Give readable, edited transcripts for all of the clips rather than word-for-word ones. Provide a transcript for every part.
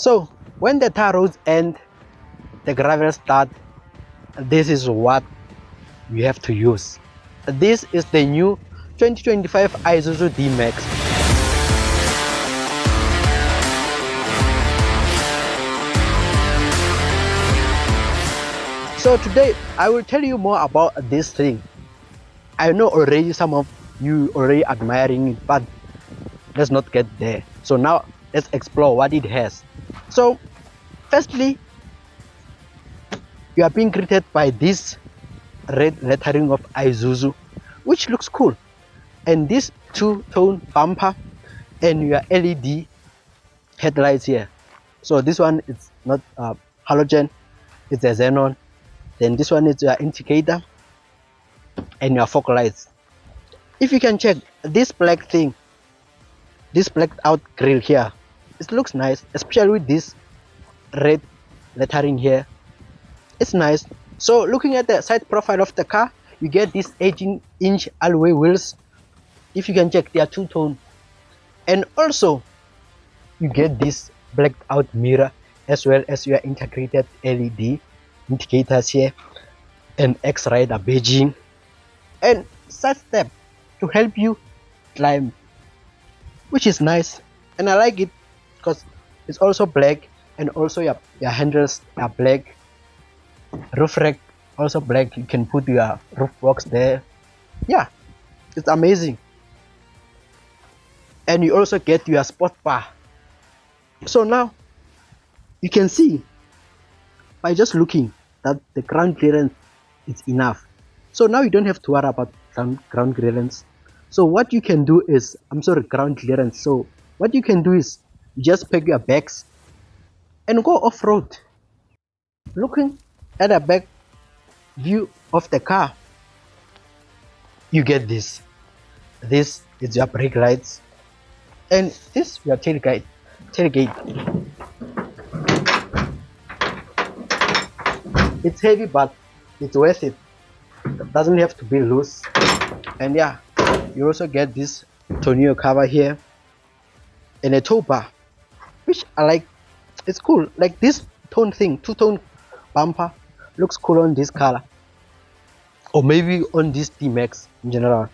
So when the tar roads end, the gravel start, this is what you have to use. This is the new 2025 Isuzu D-Max. So today I will tell you more about this thing. I know already some of you already admiring it, but let's not get there. So now let's explore what it has. So firstly, you are being greeted by this red lettering of Isuzu, which looks cool, and this two-tone bumper and your LED headlights here. So this one is not halogen, it's a xenon. Then this one is your indicator and your fog lights. If you can check this black thing, this blacked out grill here, it looks nice, especially with this red lettering here. It's nice. So looking at the side profile of the car, you get these 18-inch alloy wheels. If you can check, they are two-tone. And also you get this blacked out mirror as well as your integrated LED indicators here and X-Rider badging and side step to help you climb, which is nice. And I like it because it's also black, and also your handles are black. Roof rack also black, you can put your roof box there. Yeah, it's amazing. And you also get your sport bar. So now you can see by just looking that the ground clearance is enough. So now you don't have to worry about ground clearance. So what you can do is, ground clearance. So what you can do is you just pack your bags and go off-road. Looking at the back view of the car, you get this. This is your brake lights, and this your tailgate. It's heavy, but it's worth it. It doesn't have to be loose. And yeah, you also get this tonneau cover here and a tow bar, which I like. It's cool. Like this tone thing, two-tone bumper looks cool on this color, or maybe on this D-Max in general.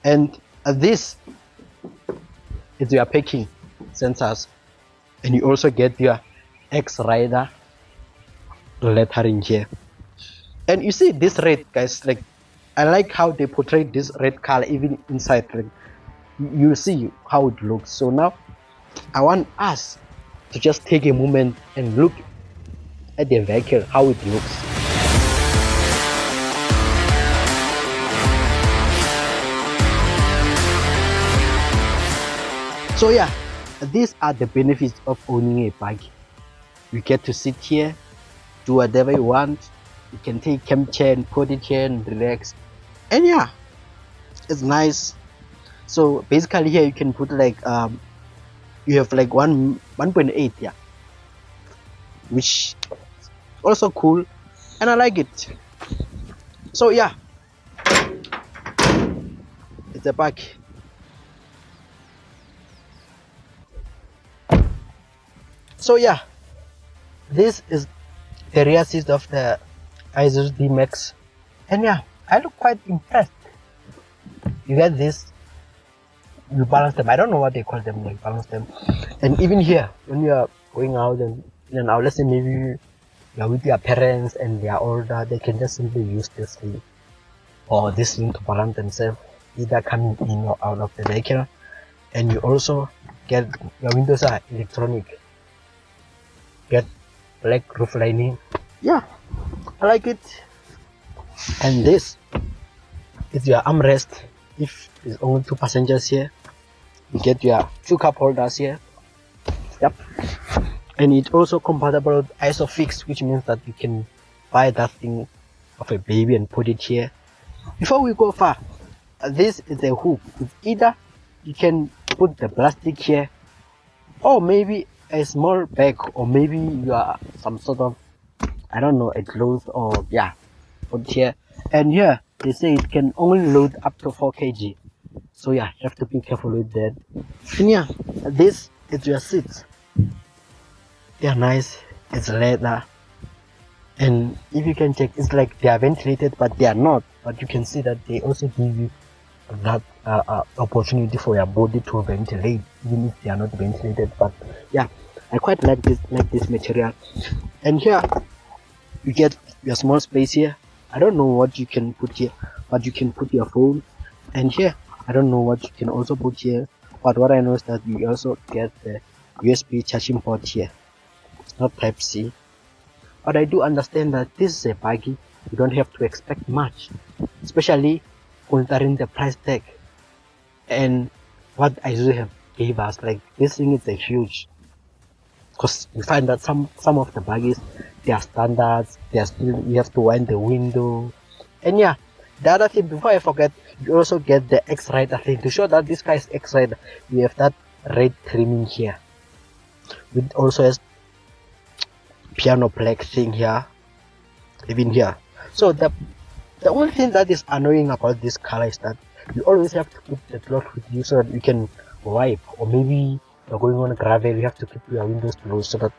And this is your parking sensors, and you also get your X-Rider lettering here. And you see this red, guys, like I like how they portray this red color even inside. Like you see how it looks. So now I want us to just take a moment and look at the vehicle, how it looks. So yeah, these are the benefits of owning a Bakkie. You get to sit here, do whatever you want. You can take camp chair and put it here and relax. And yeah, it's nice. So basically here you can put like you have like 1.8, yeah, which also cool, and I like it. So yeah, it's a Bakkie. So yeah, this is the rear seat of the Isuzu D-Max, and yeah, I look quite impressed. You get this, you balance them. I don't know what they call them, like balance them. And even here, when you are going out and now, let's say maybe you're with your parents and they are older, they can just simply use this thing or this thing to balance themselves, either coming in or out of the vehicle. And you also get your windows are electronic, get black roof lining. Yeah, I like it. And this is your armrest. If there's only 2 passengers here, you get your 2 cup holders here. Yep. And it's also compatible with ISOFIX, which means that you can buy that thing of a baby and put it here. Before we go far, this is a hook. It's either you can put the plastic here, or maybe a small bag, or maybe you are some sort of, I don't know, a clothes, or yeah, put here. And here they say it can only load up to 4 kg. So yeah, you have to be careful with that. And yeah, this is your seat. They are nice. It's leather, and if you can check, it's like they are ventilated, but they are not. But you can see that they also give you that opportunity for your body to ventilate, even if they are not ventilated. But yeah, I quite like this material. And here you get your small space here. I don't know what you can put here, but you can put your phone. And here I don't know what you can also put here, but what I know is that you also get the USB charging port here. It's not type C, but I do understand that this is a Bakkie. You don't have to expect much, especially considering the price tag and what Isuzu have gave us. Like, this thing is a huge, because you find that some of the Bakkies, they are standards, they are still, you have to wind the window. And yeah, the other thing, before I forget, you also get the X-Rider thing. To show that this guy is X-Rider, you have that red trimming here, which also has piano black thing here, even here. So the only thing that is annoying about this color is that you always have to keep the cloth with you so that you can wipe, or maybe you're going on gravel, you have to keep your windows closed so that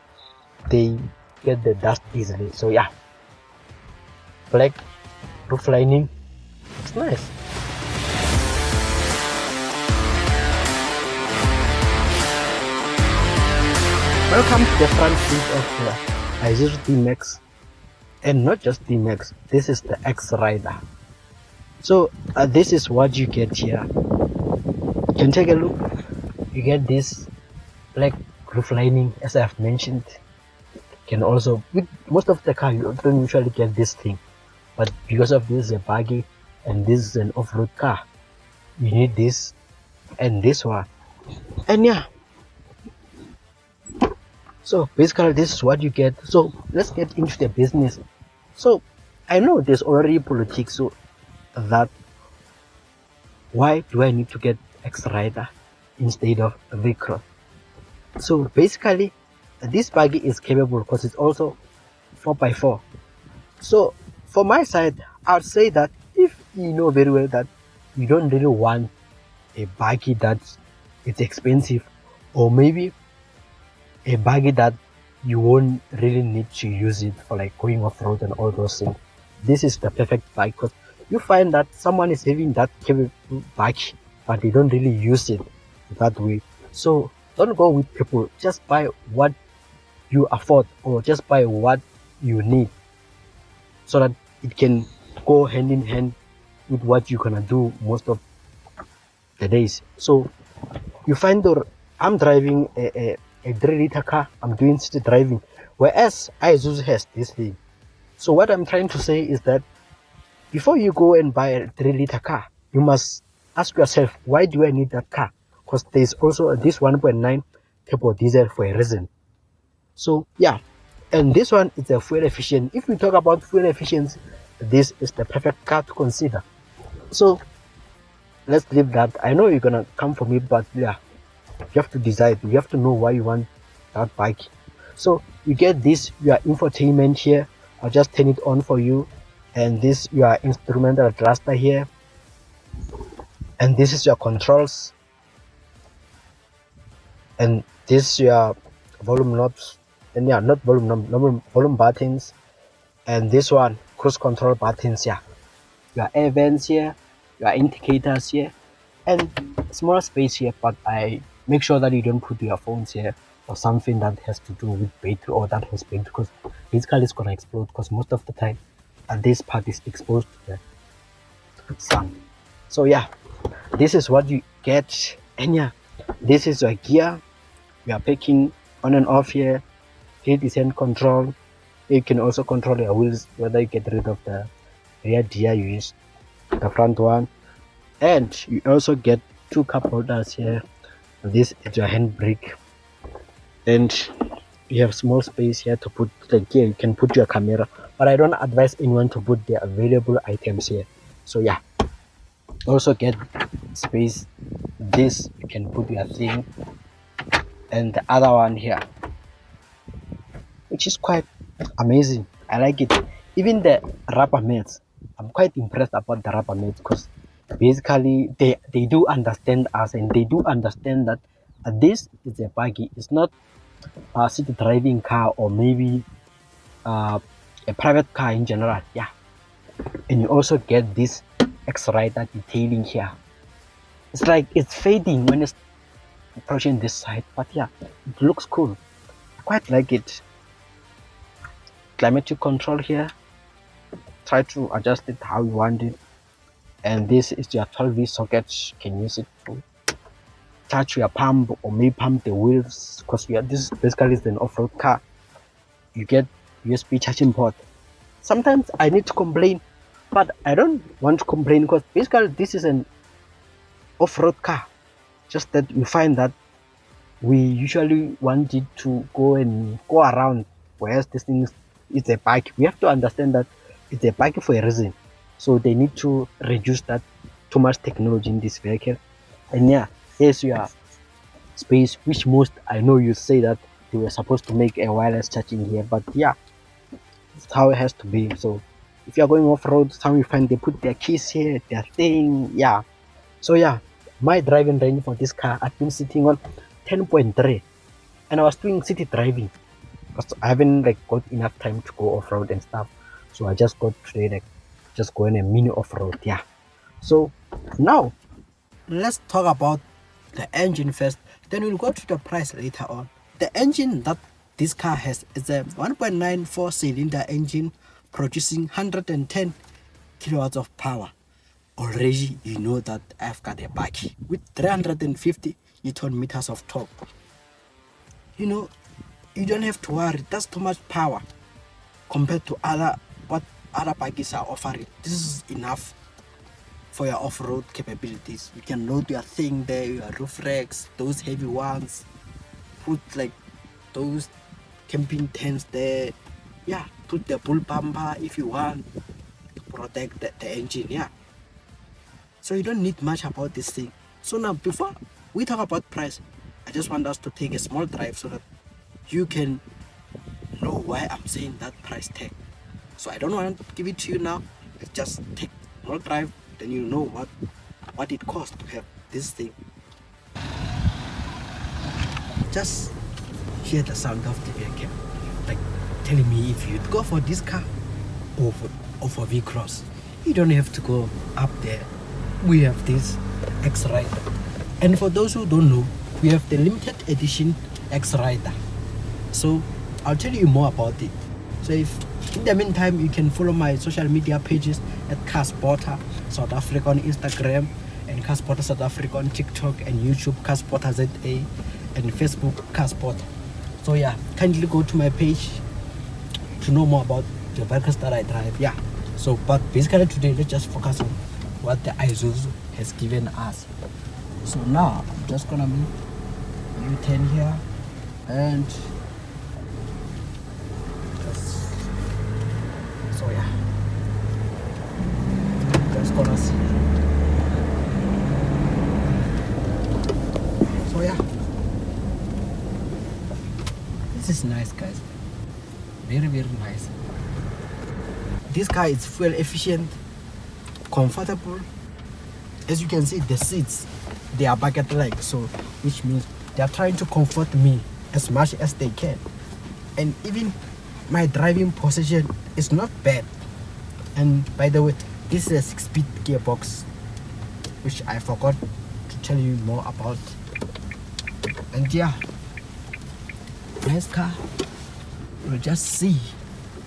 they get the dust easily. So yeah, black roof lining, it's nice. Welcome to the front seat of the Isuzu D-Max, and not just D-Max, this is the X-Rider. So this is what you get here. You can take a look. You get this black roof lining, as I have mentioned. You can also, with most of the car, you don't usually get this thing, but because of this is a Bakkie and this is an off-road car, you need this and this one. And yeah, so basically this is what you get. So let's get into the business. So I know there's already politics, so that why do I need to get X-Rider instead of a vehicle? So basically this Bakkie is capable because it's also 4x4. So for my side, I'd say that if you know very well that you don't really want a Bakkie that it's expensive, or maybe a Bakkie that you won't really need to use it for like going off road and all those things, this is the perfect bike. Because you find that someone is having that capable Bakkie, but they don't really use it that way. So don't go with people, just buy what you afford, or just buy what you need, so that it can go hand in hand with what you're gonna do most of the days. So you find that I'm driving a 3-liter car, I'm doing city driving, whereas Isuzu has this thing. So what I'm trying to say is that before you go and buy a 3-liter car, you must ask yourself, why do I need that car? Because there's also this 1.9 turbo diesel for a reason. So yeah, and this one is a fuel efficient. If we talk about fuel efficiency, this is the perfect car to consider. So let's leave that. I know you're gonna come for me, but yeah, you have to decide. You have to know why you want that bike. So you get this, your infotainment here. I'll just turn it on for you. And this your instrumental cluster here. And this is your controls. And this your volume knobs. And yeah, not volume knob, volume buttons. And this one, cruise control buttons here. Your air vents here, your indicators here, and small space here, but I make sure that you don't put your phones here or something that has to do with battery or that has been, because basically it's gonna explode, because most of the time this part is exposed to the sun. So yeah, this is what you get. And yeah, this is your gear. We are picking on and off here, hill descent control. You can also control your wheels, whether you get rid of the rear gear you use the front one. And you also get 2 cup holders here. This is your handbrake, and you have small space here to put the gear. You can put your camera, but I don't advise anyone to put the available items here. So yeah, also get space. This you can put your thing, and the other one here, which is quite amazing. I like it. Even the rubber mats, I'm quite impressed about the rubber mats, because basically they do understand us, and they do understand that this is a Bakkie. It's not city driving car, or maybe a private car in general. Yeah, and you also get this X-Rider detailing here. It's like it's fading when it's approaching this side, but yeah, it looks cool. I quite like it. Climatic control here. Try to adjust it how you want it. And this is your 12V socket. You can use it to charge your pump or maybe pump the wheels, because this basically is an off-road car. You get USB charging port. Sometimes I need to complain, but I don't want to complain because basically this is an off-road car. Just that you find that we usually want it to go around, whereas this thing is a bike. We have to understand that it's a bike for a reason, so they need to reduce that too much technology in this vehicle. And yeah, here's your space, which most I know you say that they were supposed to make a wireless charging here, but yeah, it's how it has to be. So if you're going off-road, some you find they put their keys here, their thing. Yeah, so yeah, my driving range for this car, I've been sitting on 10.3, and I was doing city driving because I haven't like got enough time to go off-road and stuff. So I just got today, like just going a mini off-road. Yeah, so now let's talk about the engine first, then we'll go to the price later on. The engine that this car has is a 1.94 cylinder engine producing 110 kilowatts of power. Already you know that I've got a Bakkie with 350 Newton meters of torque. You know, you don't have to worry, that's too much power compared to what other Bakkies are offering. This is enough for your off-road capabilities. You can load your thing there, your roof racks, those heavy ones, put like those camping tents there. Yeah, put the bull bumper if you want to protect the engine. Yeah, so you don't need much about this thing. So now before we talk about price, I just want us to take a small drive so that you can know why I'm saying that price tag. So I don't want to give it to you now. Let's just take a small drive, then you know what it costs to have this thing. Just hear the sound of the vehicle, like telling me if you'd go for this car or for V-Cross. You don't have to go up there. We have this X-Rider, and for those who don't know, we have the limited edition X-Rider. So I'll tell you more about it. So if in the meantime you can follow my social media pages at Costs.buckle South Africa on Instagram, and Costs.buckle South Africa on TikTok and YouTube, Costs.buckle ZA, and Facebook Costs.buckle. So yeah, kindly go to my page to know more about the vehicles that I drive. Yeah, so but basically today let's just focus on what the Isuzu has given us. So now I'm just gonna move U10 here, and so yeah, just gonna see. So yeah, this is nice, guys. Very nice. This car is fuel efficient, comfortable. As you can see, the seats, they are bucket like, so which means they are trying to comfort me as much as they can. And even my driving position is not bad. And by the way, this is a 6-speed gearbox, which I forgot to tell you more about. And yeah, nice car. We'll just see.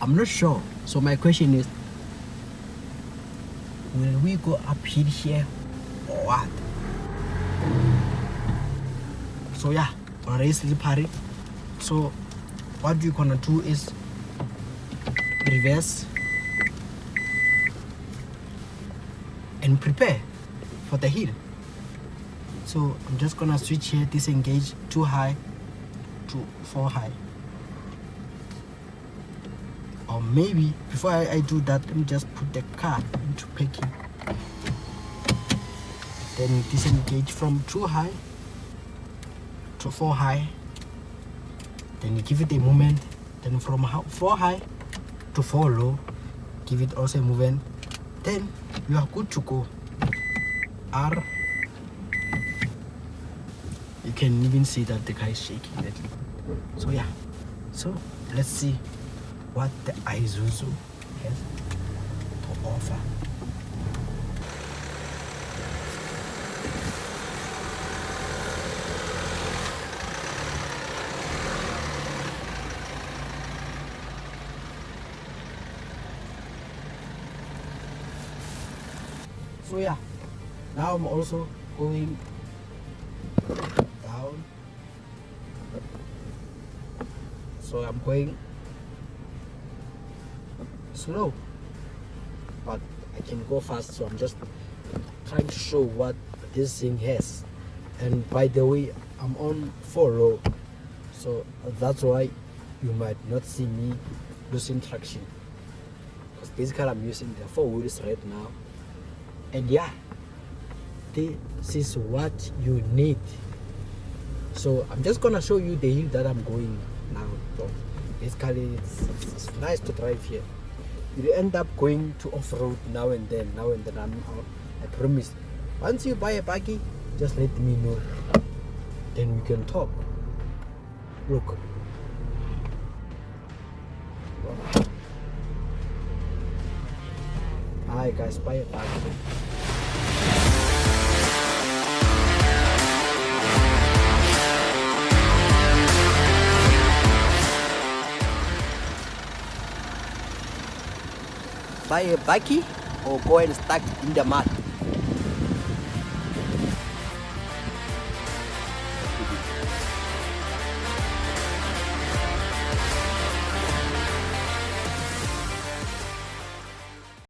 I'm not sure. So my question is, will we go uphill here or what? So yeah, already slippery. So what we're gonna do is reverse and prepare for the hill. So I'm just gonna switch here, disengage 2 high to 4 high. Or maybe before I do that, let me just put the car into parking. Then disengage from 2 high to 4 high. Then you give it a movement. Then from 4 high to 4 low, give it also a movement. Then you are good to go. R. You can even see that the car is shaking a little. So yeah, so let's see what the Isuzu has to offer. So yeah, now I'm also going down. So I'm going slow, but I can go fast. So I'm just trying to show what this thing has. And by the way, I'm on 4 low, so that's why you might not see me losing traction, because basically I'm using the 4 wheels right now. And yeah, this is what you need. So I'm just gonna show you the hill that I'm going now. So basically it's nice to drive here. You end up going to off-road now and then. I promise, once you buy a Bakkie, just let me know, then we can talk. Look, hi guys, buy a Bakkie. Buy a Bakkie or go and stuck in the mud.